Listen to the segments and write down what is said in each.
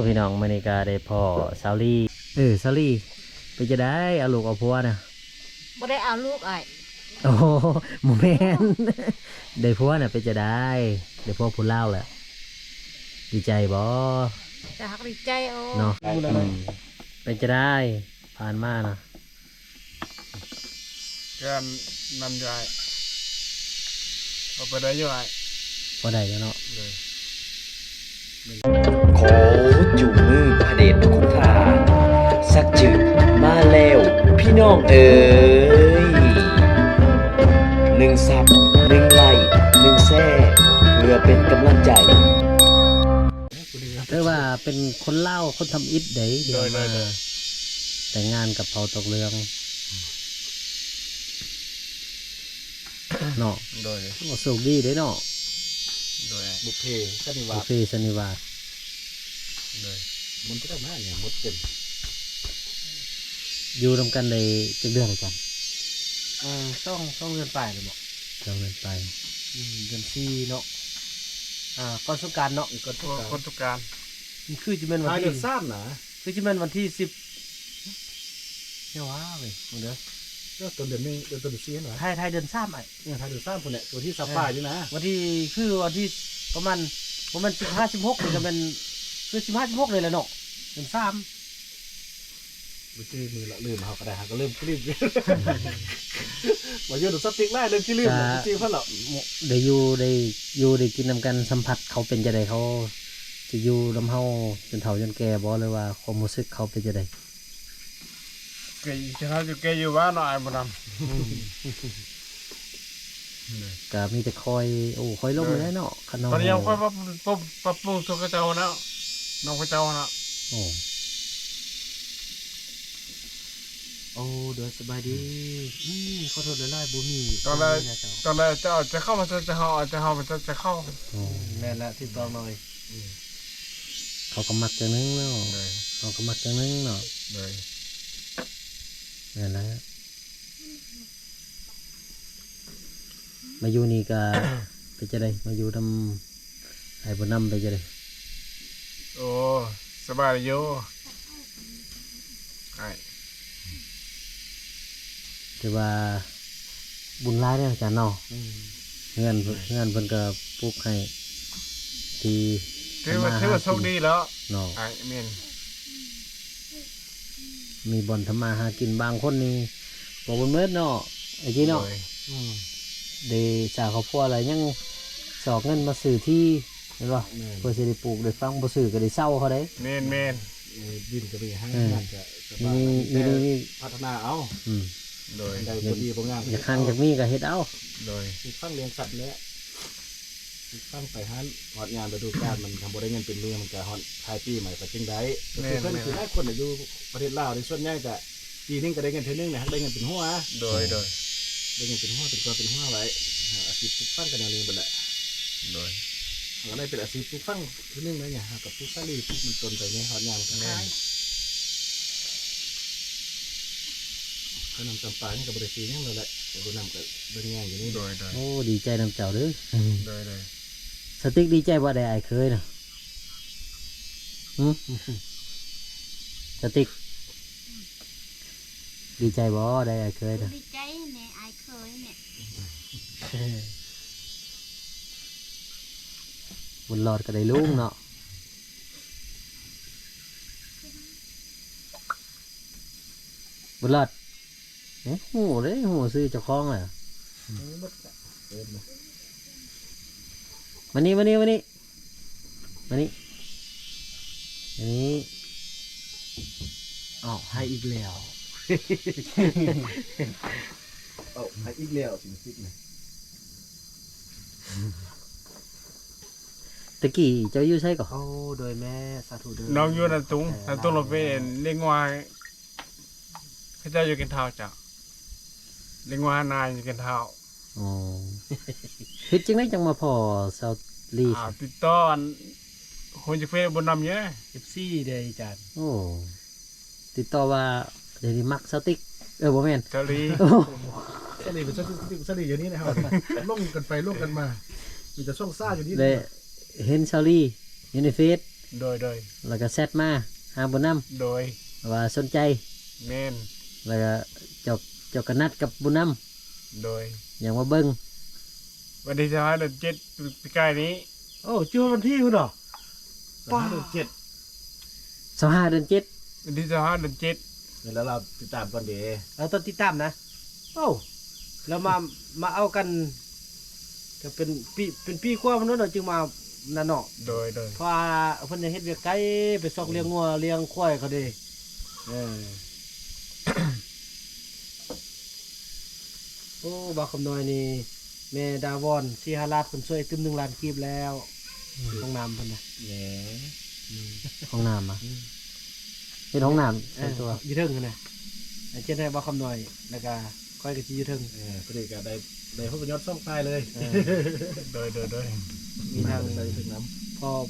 พี่น้องมื้อนี้ก็ได้พ่อสาวลีสาวลีไปจะได้เอาลูกเอาผัวน่ะบ่ได้เอาลูกอ้ายโอ้โมเมนได้ผัวน่ะไปจะได้ได้ผัวผู้เล่าวแหละดีใจบ่จะฮักดีใจโอ้เนาะไปจะได้ผ่านมานะการนำได้เอาไปได้ยังไงพอได้แล้วเนาะขอจูงมือพระเดชพระคุณทหารสักจืดมาแล้วพี่น้องเอ๋ย1 ซับ1 ไลค์1 แซ่เพื่อเป็นกำลังใจเรียกว่าเป็นคนเล่าคนทำอิฐเด้เดี๋ยวมาแต่งงานกับเผาตกเรืองเนาะโดยโอ้สุขดีเด้เนาะโดยบุพเพสันนิวาสบุฟเฟ่สันนิวาสโดยมันก็ได้มาเนี่ยหมดเต็มอยู่รวมกันในจักเดือนอะไรกันต้องเงินไปเลยบอก จำเงินไปเดือน4เนาะก่อนสงกรานต์เนาะก่อนสงกรานต์ คนทุกการคือจะเป็นวันที่3นะคือจะเป็นวันที่10เนี่ยว้าเว้ยมึงเด้อก็ต้นเดือนนี้เดือน4เหรอไทยเดือน3ไอ้เนี่ยไทยเดือน3พุ่นเนี่ยตัวที่ซับปลายนี่นะวันที่คือวันที่ประมาณ15 16นี่ก็เป็นคือ15 16เลยแหละเนาะเดือน3บ่จื้อมือละลืมเฮาก็ได้เฮาก็ลืมบ่อยู่สติ๊กไล่ลืมสิลืมจริงๆเพิ่นหรอได้อยู่ได้กินนำกันสัมผัสเขาเป็นจังได๋เขาจะอยู่นำเฮาจนเฒ่าจนแก่บ่เลยว่าความรู้สึกเขาเป็นจังได๋เกยจะเขาจะเกยอยู่บ้านหน่อยบ่นำก็มีแต่คอยลงเลยเนาะขนมตอนนี้ยังค่อยปรับปรุงตัวกระเจ้านะน้องกระเจ้านะโอ้เดี๋ยวสบายดีขอโทษหลายๆบ่มีตอนแรกจะเข้ามาจะเข้ามันจะเข้าแม่นละที่ต้องหน่อยเขาก็มักจังนึงเนาะเขาก็มักจังนึงเนาะนั่นแหละมาอยู่นี่ก็ไปจะได้มาอยู่ทำไอ้บนน้ำไปจะได้โอ้สบายอยู่ไอ้แต่ว่าบุญร้ายเนี่ยอาจารย์เนาะเงินเพิ่นก็ปลูกให้ที่ถือว่าโชคดีแล้วเนาะไอ้เมียนมีบ่อนทำมาหากินบางคนนี่บอกบนเมื่อเนาะไอ้ที่เนาะเดชาเขาพัวอะไรยังสอกเงินมาสื่อที่เห็นป่ะเพื่อจะได้ปลูกได้ฟังบ่สื่อก็ได้เศร้าเขาได้เมนดินก็มีให้งานจะมีพัฒนาเอาโดยได้บ่ดีบ่งามอยากคันจากมีก็เฮ็ดเอาโดยฟังเลี้ยงสัตว์แล้วฟังไปหันฮอดงานฤดูกาลมันทำบ่ได้เงินเป็นเมียมันก็ฮอดท้ายปีใหม่ก็จึงได้ก็คือเพิ่นสิได้คนอยู่ประเทศลาวในส่วนใหญ่ก็ปีนึงก็ได้เงินเทื่อนึงนะได้เงินเป็นหัวโดยได้เงินเป็นหัวเป็นหัวไว้อาชีพปลูกฟังกันแนวนี้เบิดแหละโดยก็ได้เป็นอาชีพปลูกฟังเทื่อนึงเลยเนี่ยกับปลูกซาลีปลูกมันต้นไปเนี่ยฮอดงานก็ได้เขานำจำปานี่กับบริษัทนี่เลยแหละแต่บุญนำกับเรื่องงานอยู่นี่โดยโอ้ดีใจนำเจ้าเด้อโดยสติ๊กดีใจว่าได้ไอ้เคยนะสติ๊กดีใจบ่ได้ไอ้เคยนะดีใจเนี่ยไอ้เคยเนี่ยบุญหลอดก็ได้ลุงเนาะบุญหลอดหูเลยหูซื้อเจ้าของเลยมานี่ให้อีกแล้วให้อีกแล้วสิสิเนี่ยตะกี้เจ้าอยู่ใช่ก่อนโดยแม่สาธุเด้อน้องอยู่นั่นตุ้งเราเป็นเลี้ยงวายเขาจะอยู่กินเท้าจ้ะเลี้ยงวายนายอยู่กินเท้าคิดจังได้จังมาพอซาวลีติดต่อคนจะเฟซบนนำเยอะFC ได้จานติดต่อว่าเดี๋ยวนี้มักสติ๊กบ่แม่นซาลีเป็นซาลีอยู่นี่นะครับล่งกันไปล่งกันมามีแต่ช่องซ่าอยู่นี่เลยเห็นซาลีอยู่ในเฟซ โดย แล้วก็แซดมาหาบุญน โดย ำว่าสนใจ แม่น แล้วก็เจ้าก็นัดกับบุญน โดย ำอย่างมาเบิ้ง วันที่15เดือน7ปีกายนี้ โอ้ชื่อวันที่คุณเหรอป้าเจ็ด 25 เดือน วันที่15เดือน7 เดี๋ยวเราติดตามก่อนเดี๋ยว เราต้องติดตามนะโอ้แล้วมาเอากันก็เป็นปีกว่ามันนู้นเราจึงมานั่นเนาะ โดย เพราะว่าเพิ่นจะเฮ็ดเวียกไกลไปซอกเลี้ยงงัวเลี้ยงควายเขาเด้โอ้บาคำน้อยนี่แม่ดาวอนสีหาลาดเพิ่นช่วยตึม1 ล้านกีบแล้วห้องน้ำเพิ่นน่ะ แหน่ ห้องน้ำอ่ะเป็นห้องน้ำส่วนตัว อยู่เทิงนั่นน่ะอันเช่นให้บาคำน้อยแล้วก็ค่อยก็สิอยู่เทิง ประเดี๋ยวก็ได้พบยอดซ่องตายเลย โดย มีทาง ได้ถึงน้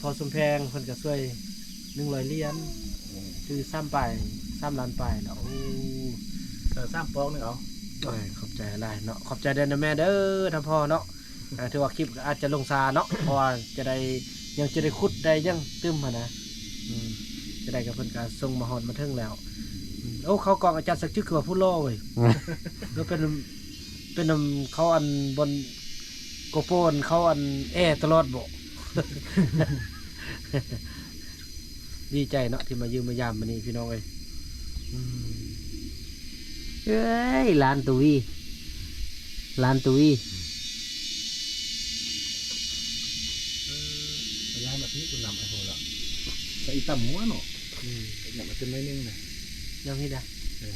พอสมแพงเพิ่นก็ช่วย100เหรียญคือ3 ล้านไปแล้วโอ้ ำ3 ปองนึงเอา ยขอบใจหลายเนาะขอบใจเด้อนะแม่เด้อท่านพ่อเนาะถือว่าคลิปก็อาจจะลงซาเนาะเพราะว่าจะได้ยังจะได้ขุดได้ยังตึมหั่นนะจะได้กับเพิ่นก็ส่งมาฮอดมาถึงแล้วโอ้เขากองอาจารย์สักชื่อคือว่าผู้ล่อเว้ยแล้วเป็นเขาอันบนโกโปนเขาอันตลอดบ่ ดีใจเนาะที่มายืมมายามมานี่พี่น้องเอ้ย เอ้ยลานตุวี ย้ายมาที่คุณนำไอ้โหละใส่ต่ำหัวเนาะอย่ามาเต็มน้อยนึงนะ ยังนี่ได้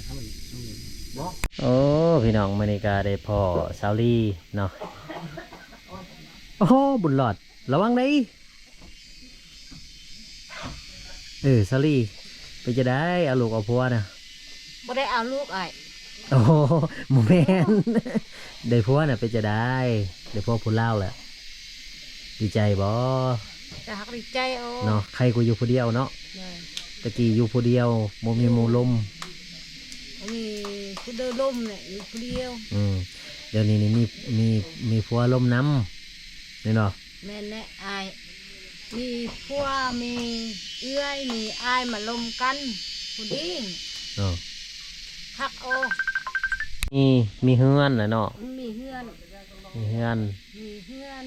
ถ้ามันต้องมี บ่ โอ้พี่น้องมานิกาได้พ่อสาวลีเนาะโอ้บุญหลอดระวังได้สาวลีไปจะได้เอาลูกเอาผัวนะ บ่ได้เอาลูกอ้าย โอ้โมเมน ได้ผัวน่ะไปจะได้ได้ผัวผู้เล่าวแหละดีใจบ่ แต่ฮักดีใจโอ้ เนาะใครกูอยู่ผู้เดียวเนาะ เลย ตะกี้อยู่ผู้เดียวโมมีหมูลม มีผู้เดินลมเนี่ยอยู่ผู้เดียว เดี๋ยวนี้นี่มีผัวลมน้ำนี่เนาะ แม่นแน่อายมีพัวมีเอื้อยมีอายมาลมกันผู้ดี เนาะ ฮักโอ มีเฮือนแหละเนาะ มีเฮือน มีเฮือน มีเฮือน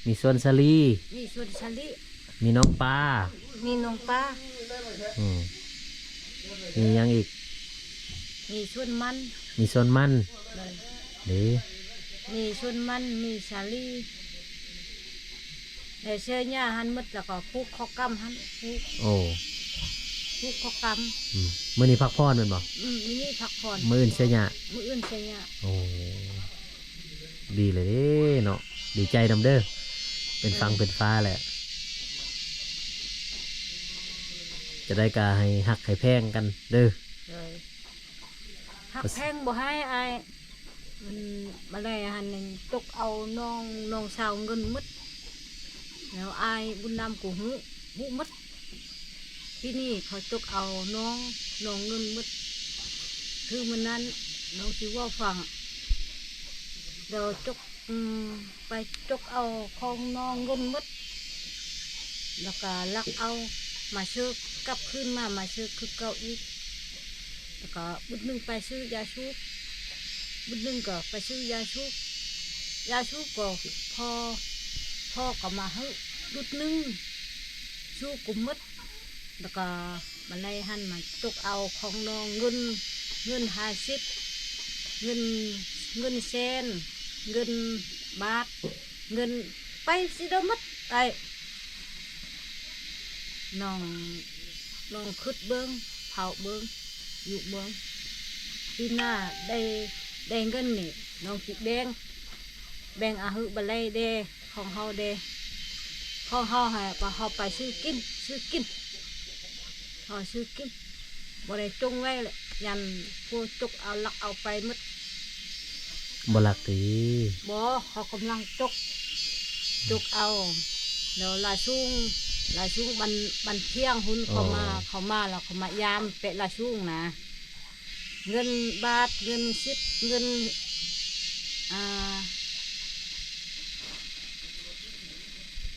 มีสวนสลี มีสวนชะลิ มีน้องปลา มีน้องป้า อืมมีหยังอีก มีสวนมัน มีสวนมัน เลย เด้ มีสวนมันมีชาลีแต่เชื่อเนี่ยหันหมดแล้วก็พูกข้อกำหันโอ้ พูกข้อกำ มื้อนี้พักผ่อนแม่นบ่ นี่พักผ่อน มื้ออื่นเสียหยา มืออื่นเสียเนี่ย โอ้ดีเลยเด้เนาะดีใจนำเด้อเป็นฟังเป็นฟ้าแหละ จะได้กาให้หักให้แพงกันเด้อ เลยหักแพงบ่ให้อายมันมาได้หันหนึ่งตกเอาน้องสาวเงินหมดแล้วอายบุญนำกูหูหมดที่นี่เขาตกเอาน้องเงินหมดคือมันนั้นน้องสิว่าฟังเดี๋ยวจกไปจกเอาของน้องเงินหมดแล้วก็ลักเอามาซื้อกลับขึ้นมาซื้อคือเก่าอีกแล้วก็บุญหนึ่งไปซื้อยาชูบบุญหนึ่งก็ไปซื้อยาชูบก็พ่อก็มาให้บุญหนึ่งชูกุมมดแล้วก็มาไล่หันมาตกเอาของน้องเงิน50เงินเซนเงินบาทเงินไปสิเดมัดไอ้น้องขึ้นเบิ้งเผาเบิ้งอยู่เบิ้งปีหน้าได้เงินนี่น้องจิแบ่งอาหุบะไลเดของเฮาเดของเฮาให้ปะเฮาไปซื้อกินเฮาซื้อกินบ่ได้จงไว้เลยยันผู้จุกเอาลักเอาไปหมด บ่หลักตี บ่เขากำลังจุกเอาเดี๋ยวลาชุ่งบันเที่ยงหุ่นเขามาแล้วเขามายามเปะลาชุ่งนะเงินบาทเงิน10เงิน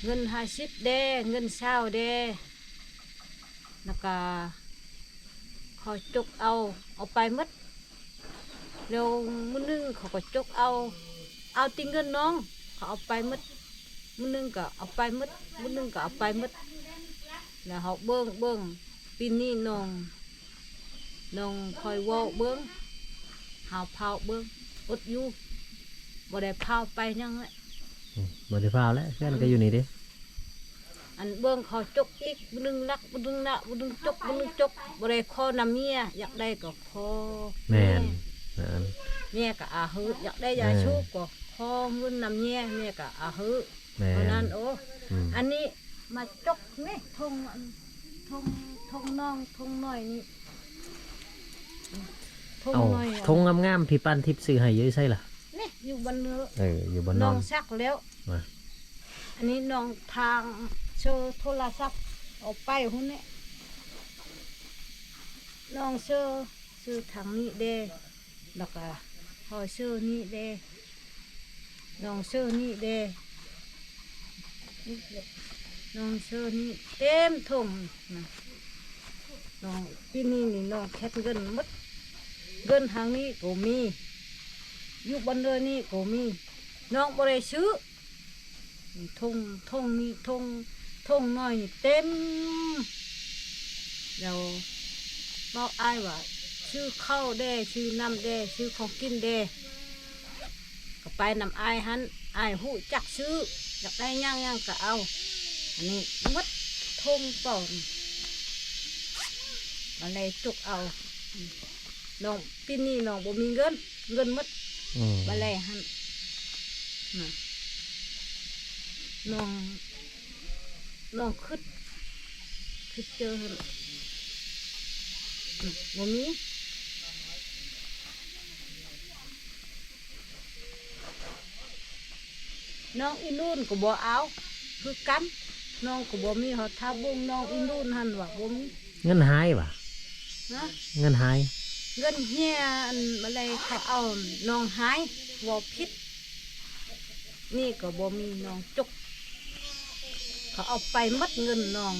เงิน50เด้เงิน20เด้แล้วก็เขาจุกเอาไปหมดแล้วมื้อนึงเขาก็จุกเอาติเงินน้องเขาเอาไปหมดมื้อนึงก็เอาไปหมดมื้อนึงก็เอาไปหมดแล้วเขาเบิ่งปีนี้น้องคอยเว้าเบิ่งหาเผาเบิ่งอดอยู่บ่ได้เผาไปยังแหละ บ่ได้พาวแล้วเพื่อนก็อยู่นี่เด้ อันเบิ่งเขาจกอีกบ่นึงรักบ่นึงนะบ่นึงจกบ่นึงจกบ่ได้ขอนำเมียอยากได้ก็ขอ แม่นนั่น เมียก็อาหืออยากได้ยาชูบก็ขอเงินนำเมียก็อาหือ แม่ เพราะนั้น น โอ้ อืม อันนี้มาจกนี่ทงน้องทงน้อยนี่ทง เอา น้อย ทงงามๆพี่ปั้นทิพย์ซื้อให้เยอะใช่ล่ะ นี่อยู่บนเนื้อ อยู่บนน น้ อ อน งซักแล้ว มา อันนี้น้องทางโชว์โทรศัพท์เอาไปหุ่นนี่น้องซื้อทางนี้เด้แล้วก็พอซื้อนี่เด้น้องซื้อนี่เด้น้องซื้อนี่เต็มถุงนะน้องปีนี้นี่น้องแคทเงินหมดเงินทางนี้ก็มีอยู่บนเรือนี่ก็มีน้องบ่ได้ซื้อ ทงนี่ทงน้อยนี่เต็มเดี๋ยวบอกอ้ายว่าชื่อข้าวแด้ชื่อน้ำแด้ชื่อของกินแด้ก็ไปนำอ้ายหันอ้ายหูจักซื้ออยากได้ย่างก็เอาอันนี้มัดทงป่อนอะไรจุกเอาน้องปีนี้น้องบ่มีเงินมัด อืม อะไรหันน่ะ น้องคิดเจอหั่นบ่มีน้องอีนู่นก็บ่เอาคือกันน้องก็บ่มีหอทาบุงน้องอีนู่นหั่นว่าบ่มี เงินหายว่ะ นะ เงินหาย เงินเฮียอันอะไรเขาเอาน้องหายบ่ผิดนี่ก็บ่มีน้องจุกเขาเอาไปหมัดเงินน้อง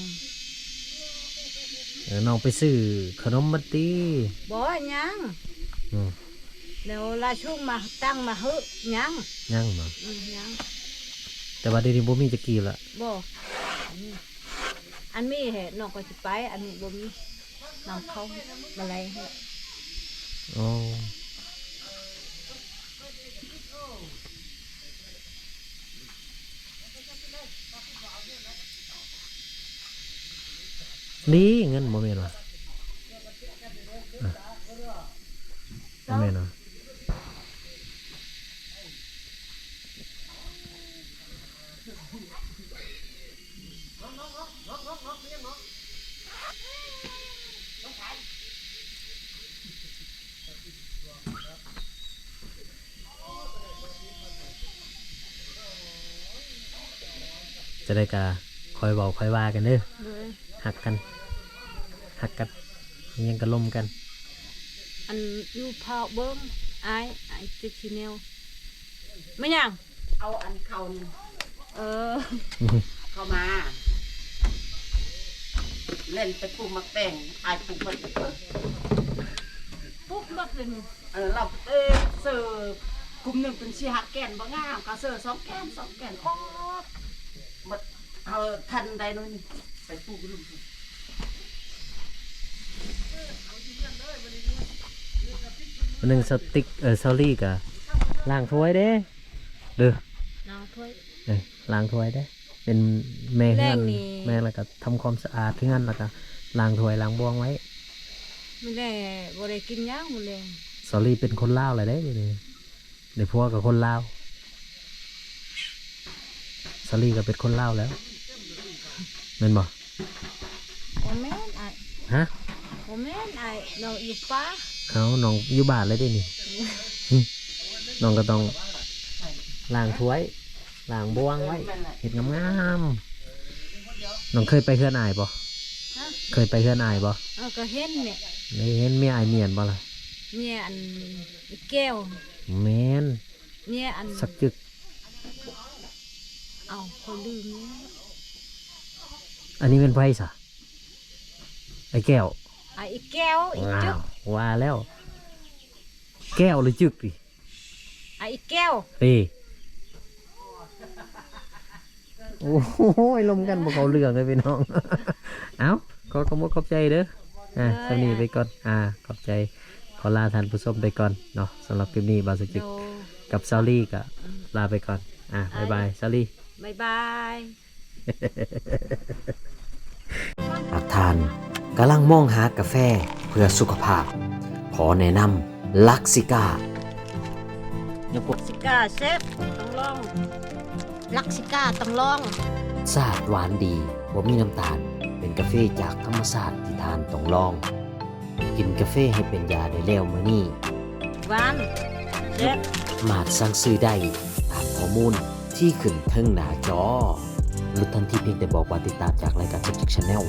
น้องไปซื้อขนมมัดตี บ่ยัง อืม แล้วลาช่วงมาตั้งมาเฮอะยัง ยังมา ยัง แต่ว่าเดี๋ยวนี้บ่มีจะกีบละ บ่อันมีเหตุน้องก็จะไปอันนี้บ่มีน้องเขาอะไรให้ โอ้นี่เงินบ่แม่นว่ะบ่แม่นว่ะ จะได้กาคอยบอกคอยว่ากันเด้อ เลย หักกันยังกระลมกัน อันอยู่พาเบิ้งไอ้จิกชิเนลไม่ยัง เอาอันเขานี่ เออ เข้ามา เล่นไปปลูกมักแต่งอายปลูกมัน ปุ๊บบักเลยนี่ เราเสิร์ฟกลุ่มหนึ่งเป็นชีหักแก่นบ่งามก็เสิร์ฟ2 แก่นโอ๊บบัดเอาทันใดนู่นนี่ไปปลูกลูก วันหนึ่งสติ๊กซอรี่กับล้างถ้วยเด้เด้อ น้องถ้วย ล้างถ้วยเด้เป็นแม่เฮือน แรงนี่ แม่แล้วก็ทำความสะอาดที่งั้นแล้วก็ล้างถ้วยล้างบวงไว้ ไม่ได้บ่ได้กินย่างหมดเลย ซอรี่เป็นคนลาวเลยเด้เดี๋ยวพวกกับคนลาวซอรี่ก็เป็นคนลาวแล้วแม่นบ่ โอแม่นไอ้ ฮะ โอแม่นไอ้น้องอยู่ป้า เขาน้องอยู่บ้านเลยเด้นี่ น้องก็ต้องล้างถ้วยล้างบวงไว้เห็ดงามๆน้องเคยไปเฮือนอายบ่ ฮะ เคยไปเฮือนอายบ่ เอาก็เห็นเนี่ย ได้เห็นเมียอายเมียนบ่ล่ะ เมียอันแก้ว แม่น เมียอัน สักจึก เอาคนลืมเนี่ย อันนี้เป็นไผซะไอ้แก้ว ไอ้แก้วอี ว้า จึก วว่าแล้ว แก้วหรือจึกดิ ไอ้แก้ว เป้โอ้โหลมกันบ่เขาเรื่องเลยพี่น้อง เอ้าขอบใจเด้อสำนีไปก่อนขอบใจขอลาท่านผู้ชมไปก่อนเนาะสำหรับคลิปนี้บาสจิก โด กับซาลี่ก็ลาไปก่อนบ๊ายบายซาลี่ บ๊ายบาย หากท่านกำลังมองหากาแฟเพื่อสุขภาพ ขอแนะนำลักซิก้า สิก้าเซฟต้องลองลักซิก้าต้องลอง สาดหวานดีบ่มีน้ำตาล เป็นกาแฟจากธรรมชาติที่ทานต้องลอง กินกาแฟให้เป็นยาได้แล้วมื้อนี้ หวานเซฟ มาดสั่งซื้อได้ตามข้อมูลที่ขึ้นเทิงหน้าจอหรือทันที่เพียงแต่บอกว่าติดตามจากรายการ Subject Channel